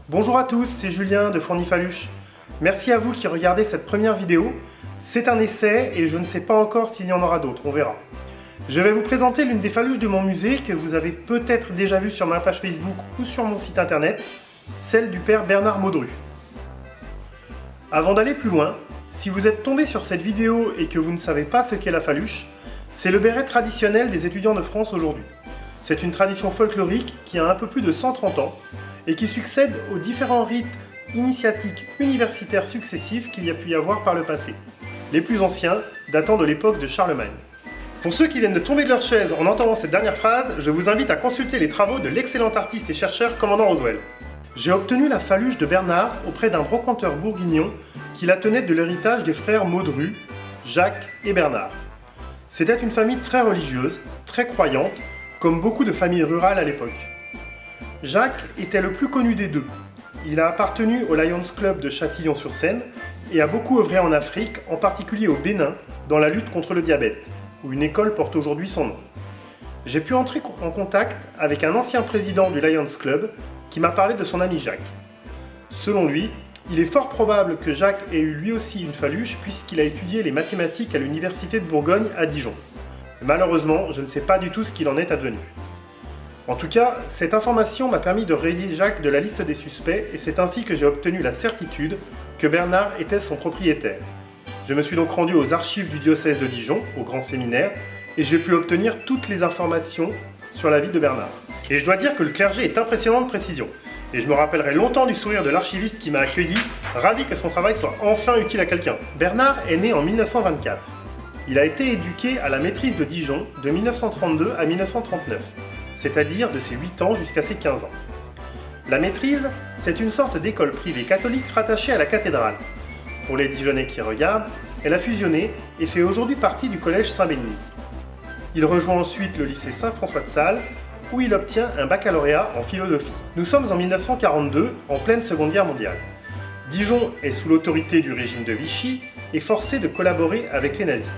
Bonjour à tous, c'est Julien de Fournifaluche. Merci à vous qui regardez cette première vidéo. C'est un essai et je ne sais pas encore s'il y en aura d'autres, on verra. Je vais vous présenter l'une des faluches de mon musée que vous avez peut-être déjà vue sur ma page Facebook ou sur mon site internet, celle du père Bernard Maudru. Avant d'aller plus loin, si vous êtes tombé sur cette vidéo et que vous ne savez pas ce qu'est la faluche, c'est le béret traditionnel des étudiants de France aujourd'hui. C'est une tradition folklorique qui a un peu plus de 130 ans et qui succède aux différents rites initiatiques universitaires successifs qu'il y a pu y avoir par le passé, les plus anciens datant de l'époque de Charlemagne. Pour ceux qui viennent de tomber de leur chaise en entendant cette dernière phrase, je vous invite à consulter les travaux de l'excellent artiste et chercheur commandant Roswell. J'ai obtenu la faluche de Bernard auprès d'un brocanteur bourguignon qui la tenait de l'héritage des frères Maudru, Jacques et Bernard. C'était une famille très religieuse, très croyante, comme beaucoup de familles rurales à l'époque. Jacques était le plus connu des deux. Il a appartenu au Lions Club de Châtillon-sur-Seine et a beaucoup œuvré en Afrique, en particulier au Bénin, dans la lutte contre le diabète, où une école porte aujourd'hui son nom. J'ai pu entrer en contact avec un ancien président du Lions Club qui m'a parlé de son ami Jacques. Selon lui, il est fort probable que Jacques ait eu lui aussi une faluche puisqu'il a étudié les mathématiques à l'université de Bourgogne à Dijon. Malheureusement, je ne sais pas du tout ce qu'il en est advenu. En tout cas, cette information m'a permis de rayer Jacques de la liste des suspects et c'est ainsi que j'ai obtenu la certitude que Bernard était son propriétaire. Je me suis donc rendu aux archives du diocèse de Dijon, au grand séminaire, et j'ai pu obtenir toutes les informations sur la vie de Bernard. Et je dois dire que le clergé est impressionnant de précision. Et je me rappellerai longtemps du sourire de l'archiviste qui m'a accueilli, ravi que son travail soit enfin utile à quelqu'un. Bernard est né en 1924. Il a été éduqué à la maîtrise de Dijon de 1932 à 1939, c'est-à-dire de ses 8 ans jusqu'à ses 15 ans. La maîtrise, c'est une sorte d'école privée catholique rattachée à la cathédrale. Pour les Dijonnais qui regardent, elle a fusionné et fait aujourd'hui partie du collège Saint-Bénigne. Il rejoint ensuite le lycée Saint-François de Sales, où il obtient un baccalauréat en philosophie. Nous sommes en 1942, en pleine Seconde Guerre mondiale. Dijon est sous l'autorité du régime de Vichy et forcé de collaborer avec les nazis.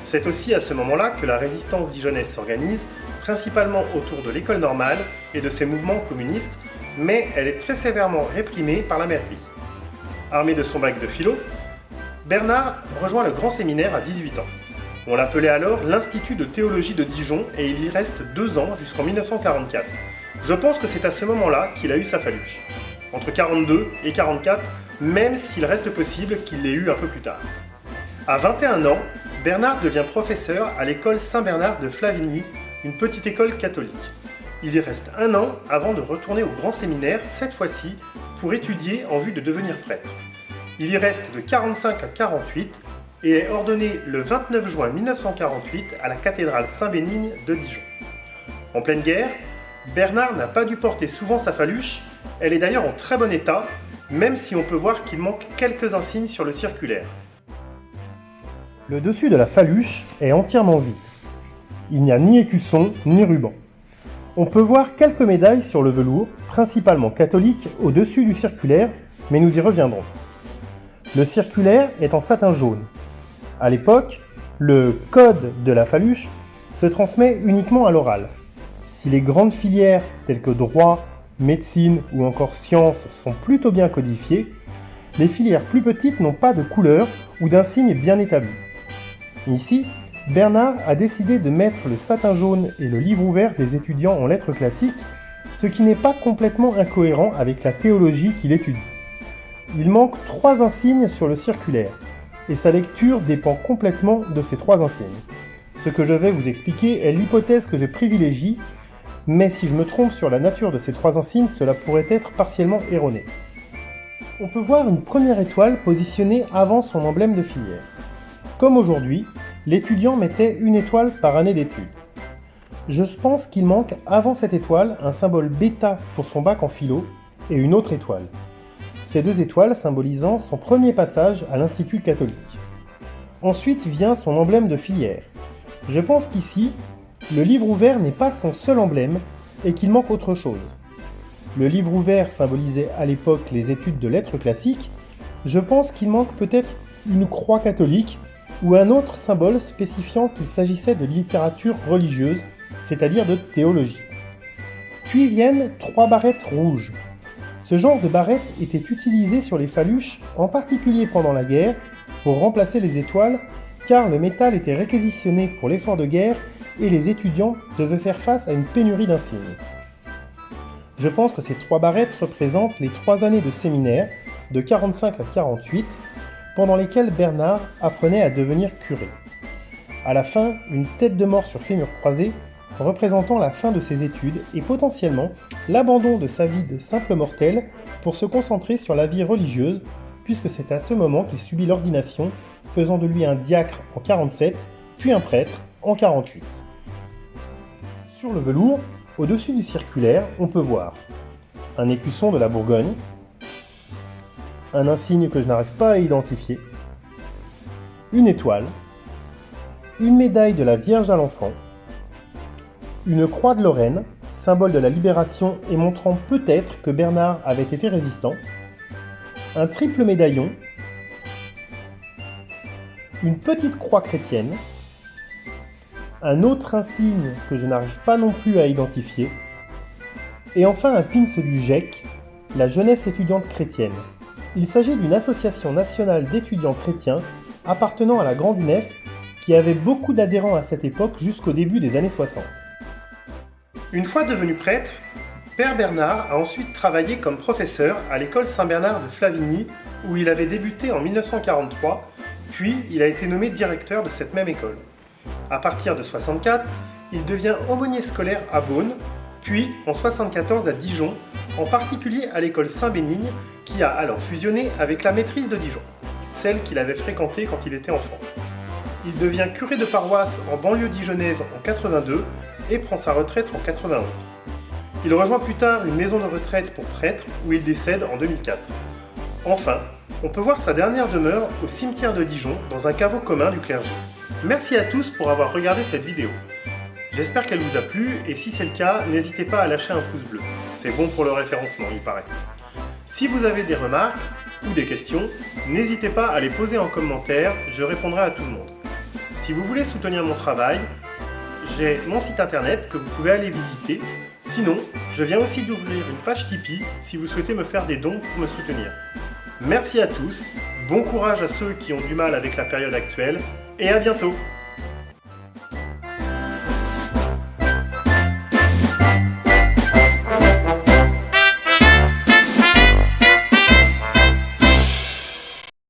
C'est aussi à ce moment-là que la résistance dijonnaise s'organise, principalement autour de l'école normale et de ses mouvements communistes, mais elle est très sévèrement réprimée par la mairie. Armé de son bac de philo, Bernard rejoint le grand séminaire à 18 ans. On l'appelait alors l'Institut de théologie de Dijon et il y reste 2 ans jusqu'en 1944. Je pense que c'est à ce moment-là qu'il a eu sa faluche. Entre 42 et 44, même s'il reste possible qu'il l'ait eu un peu plus tard. À 21 ans, Bernard devient professeur à l'école Saint-Bernard de Flavigny, une petite école catholique. Il y reste 1 an avant de retourner au grand séminaire, cette fois-ci, pour étudier en vue de devenir prêtre. Il y reste de 45 à 48 et est ordonné le 29 juin 1948 à la cathédrale Saint-Bénigne de Dijon. En pleine guerre, Bernard n'a pas dû porter souvent sa faluche, elle est d'ailleurs en très bon état, même si on peut voir qu'il manque quelques insignes sur le circulaire. Le dessus de la faluche est entièrement vide. Il n'y a ni écusson ni ruban. On peut voir quelques médailles sur le velours, principalement catholiques, au-dessus du circulaire, mais nous y reviendrons. Le circulaire est en satin jaune. À l'époque, le code de la faluche se transmet uniquement à l'oral. Si les grandes filières telles que droit, médecine ou encore sciences sont plutôt bien codifiées, les filières plus petites n'ont pas de couleur ou d'insigne bien établi. Ici, Bernard a décidé de mettre le satin jaune et le livre ouvert des étudiants en lettres classiques, ce qui n'est pas complètement incohérent avec la théologie qu'il étudie. Il manque 3 insignes sur le circulaire, et sa lecture dépend complètement de ces 3 insignes. Ce que je vais vous expliquer est l'hypothèse que je privilégie, mais si je me trompe sur la nature de ces 3 insignes, cela pourrait être partiellement erroné. On peut voir une première étoile positionnée avant son emblème de filière. Comme aujourd'hui, l'étudiant mettait une étoile par année d'études. Je pense qu'il manque avant cette étoile un symbole bêta pour son bac en philo et une autre étoile. Ces 2 étoiles symbolisant son premier passage à l'Institut catholique. Ensuite vient son emblème de filière. Je pense qu'ici, le livre ouvert n'est pas son seul emblème et qu'il manque autre chose. Le livre ouvert symbolisait à l'époque les études de lettres classiques. Je pense qu'il manque peut-être une croix catholique ou un autre symbole spécifiant qu'il s'agissait de littérature religieuse, c'est-à-dire de théologie. Puis viennent 3 barrettes rouges. Ce genre de barrette était utilisé sur les phaluches, en particulier pendant la guerre, pour remplacer les étoiles, car le métal était réquisitionné pour l'effort de guerre et les étudiants devaient faire face à une pénurie d'insignes. Je pense que ces 3 barrettes représentent les 3 années de séminaire, de 45 à 48, pendant lesquelles Bernard apprenait à devenir curé. À la fin, une tête de mort sur fémur croisé, représentant la fin de ses études et potentiellement l'abandon de sa vie de simple mortel pour se concentrer sur la vie religieuse, puisque c'est à ce moment qu'il subit l'ordination, faisant de lui un diacre en 47, puis un prêtre en 48. Sur le velours, au-dessus du circulaire, on peut voir un écusson de la Bourgogne, un insigne que je n'arrive pas à identifier, une étoile, une médaille de la Vierge à l'Enfant, une croix de Lorraine, symbole de la libération et montrant peut-être que Bernard avait été résistant, un triple médaillon, une petite croix chrétienne, un autre insigne que je n'arrive pas non plus à identifier, et enfin un pins du GEC, la Jeunesse étudiante chrétienne. Il s'agit d'une association nationale d'étudiants chrétiens appartenant à la Grande UNEF qui avait beaucoup d'adhérents à cette époque jusqu'au début des années 60. Une fois devenu prêtre, Père Bernard a ensuite travaillé comme professeur à l'école Saint-Bernard de Flavigny où il avait débuté en 1943, puis il a été nommé directeur de cette même école. À partir de 1964, il devient aumônier scolaire à Beaune, puis en 1974 à Dijon, en particulier à l'école Saint-Bénigne qui a alors fusionné avec la maîtrise de Dijon, celle qu'il avait fréquentée quand il était enfant. Il devient curé de paroisse en banlieue dijonnaise en 82 et prend sa retraite en 91. Il rejoint plus tard une maison de retraite pour prêtres où il décède en 2004. Enfin, on peut voir sa dernière demeure au cimetière de Dijon dans un caveau commun du clergé. Merci à tous pour avoir regardé cette vidéo. J'espère qu'elle vous a plu et si c'est le cas, n'hésitez pas à lâcher un pouce bleu. C'est bon pour le référencement, il paraît. Si vous avez des remarques ou des questions, n'hésitez pas à les poser en commentaire, je répondrai à tout le monde. Si vous voulez soutenir mon travail, j'ai mon site internet que vous pouvez aller visiter. Sinon, je viens aussi d'ouvrir une page Tipeee si vous souhaitez me faire des dons pour me soutenir. Merci à tous, bon courage à ceux qui ont du mal avec la période actuelle, et à bientôt!